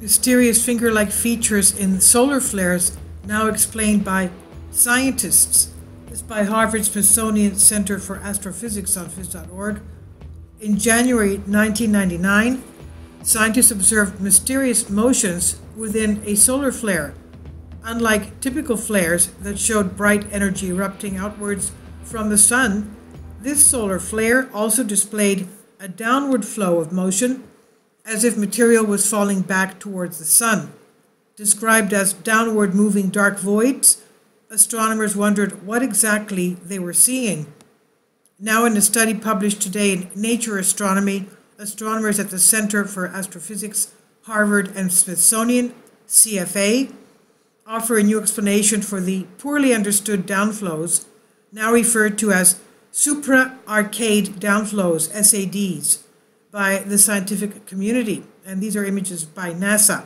mysterious finger-like features in solar flares now explained by scientists. This is by Harvard Smithsonian Center for Astrophysics on phys.org. In January 1999, scientists observed mysterious motions within a solar flare. Unlike typical flares that showed bright energy erupting outwards from the sun, this solar flare also displayed a downward flow of motion, as if material was falling back towards the sun. Described as downward moving dark voids, astronomers wondered what exactly they were seeing. Now, in a study published today in Nature Astronomy, astronomers at the Center for Astrophysics, Harvard and Smithsonian, CFA, offer a new explanation for the poorly understood downflows, now referred to as supra-arcade downflows, SADs, by the scientific community. And these are images by NASA.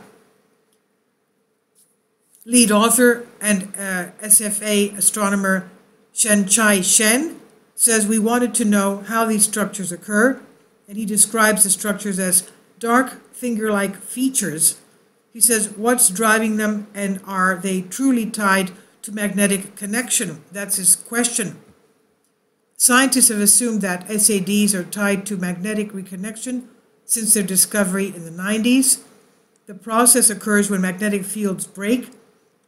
Lead author and SFA astronomer Shen-Chai Shen says, "We wanted to know how these structures occur," and he describes the structures as dark finger-like features. He says, what's driving them, and are they truly tied to magnetic connection? That's his question. Scientists have assumed that SADs are tied to magnetic reconnection since their discovery in the 90s. The process occurs when magnetic fields break,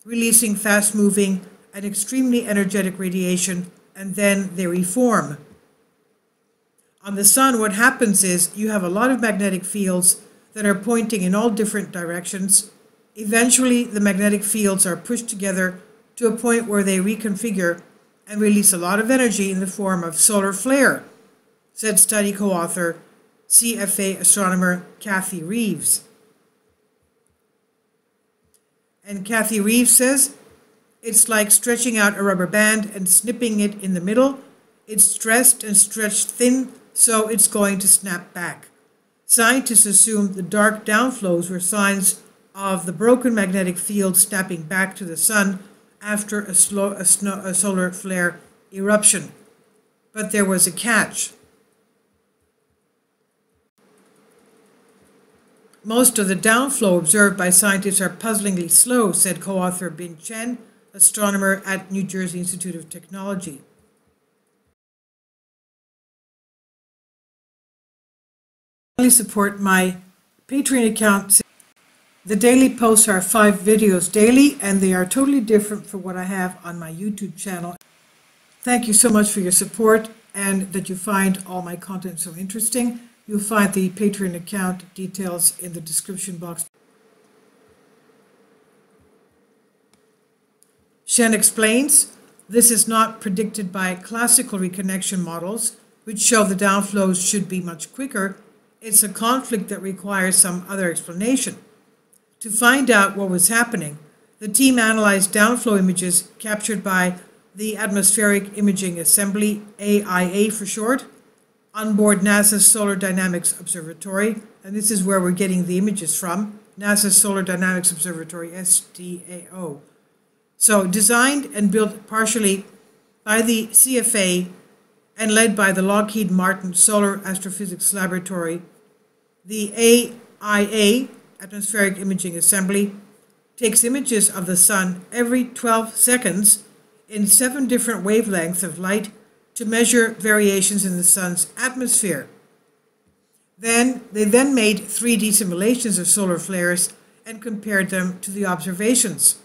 releasing fast-moving and extremely energetic radiation, and then they reform. On the sun, what happens is you have a lot of magnetic fields that are pointing in all different directions. Eventually, the magnetic fields are pushed together to a point where they reconfigure and release a lot of energy in the form of solar flare, said study co-author, CFA astronomer Kathy Reeves. And Kathy Reeves says, it's like stretching out a rubber band and snipping it in the middle. It's stressed and stretched thin, so it's going to snap back. Scientists assumed the dark downflows were signs of the broken magnetic field snapping back to the sun after a solar flare eruption. But there was a catch. Most of the downflow observed by scientists are puzzlingly slow, said co-author Bin Chen, astronomer at New Jersey Institute of Technology. Support my Patreon account. The daily posts are 5 videos daily, and they are totally different from what I have on my YouTube channel. Thank you so much for your support and that you find all my content so interesting. You'll find the Patreon account details in the description box. Shen explains, this is not predicted by classical reconnection models, which show the downflows should be much quicker. It's a conflict that requires some other explanation. To find out what was happening, the team analyzed downflow images captured by the Atmospheric Imaging Assembly, AIA for short, on board NASA's Solar Dynamics Observatory, and this is where we're getting the images from, NASA's Solar Dynamics Observatory, SDAO. So designed and built partially by the CFA and led by the Lockheed Martin Solar Astrophysics Laboratory, the AIA, Atmospheric Imaging Assembly, takes images of the sun every 12 seconds in 7 different wavelengths of light to measure variations in the sun's atmosphere. They then made 3D simulations of solar flares and compared them to the observations.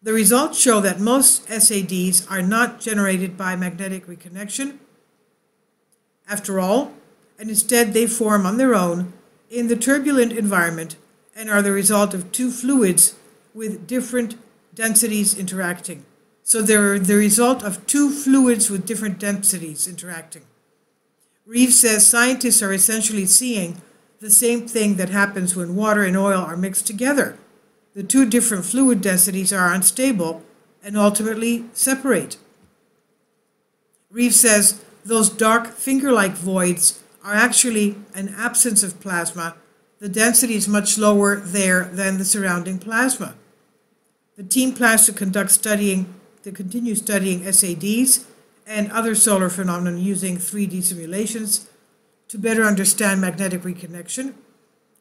The results show that most SADs are not generated by magnetic reconnection, after all, and instead they form on their own in the turbulent environment and are the result of 2 fluids with different densities interacting. So they're the result of 2 fluids with different densities interacting. Reeves says scientists are essentially seeing the same thing that happens when water and oil are mixed together. The 2 different fluid densities are unstable and ultimately separate. Reeves says those dark finger-like voids are actually an absence of plasma. The density is much lower there than the surrounding plasma. The team plans to continue studying SADs and other solar phenomena using 3D simulations to better understand magnetic reconnection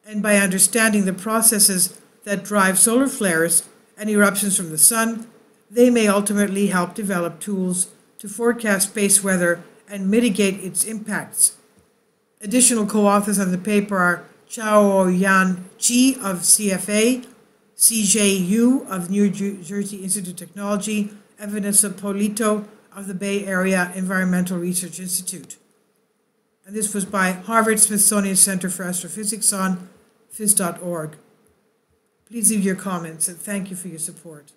and by understanding the processes that drive solar flares and eruptions from the sun, they may ultimately help develop tools to forecast space weather and mitigate its impacts. Additional co-authors on the paper are Chaoyan Chi of CFA, CJ Yu of New Jersey Institute of Technology, and Vanessa Polito of the Bay Area Environmental Research Institute. And this was by Harvard-Smithsonian Center for Astrophysics on phys.org. Please leave your comments, and thank you for your support.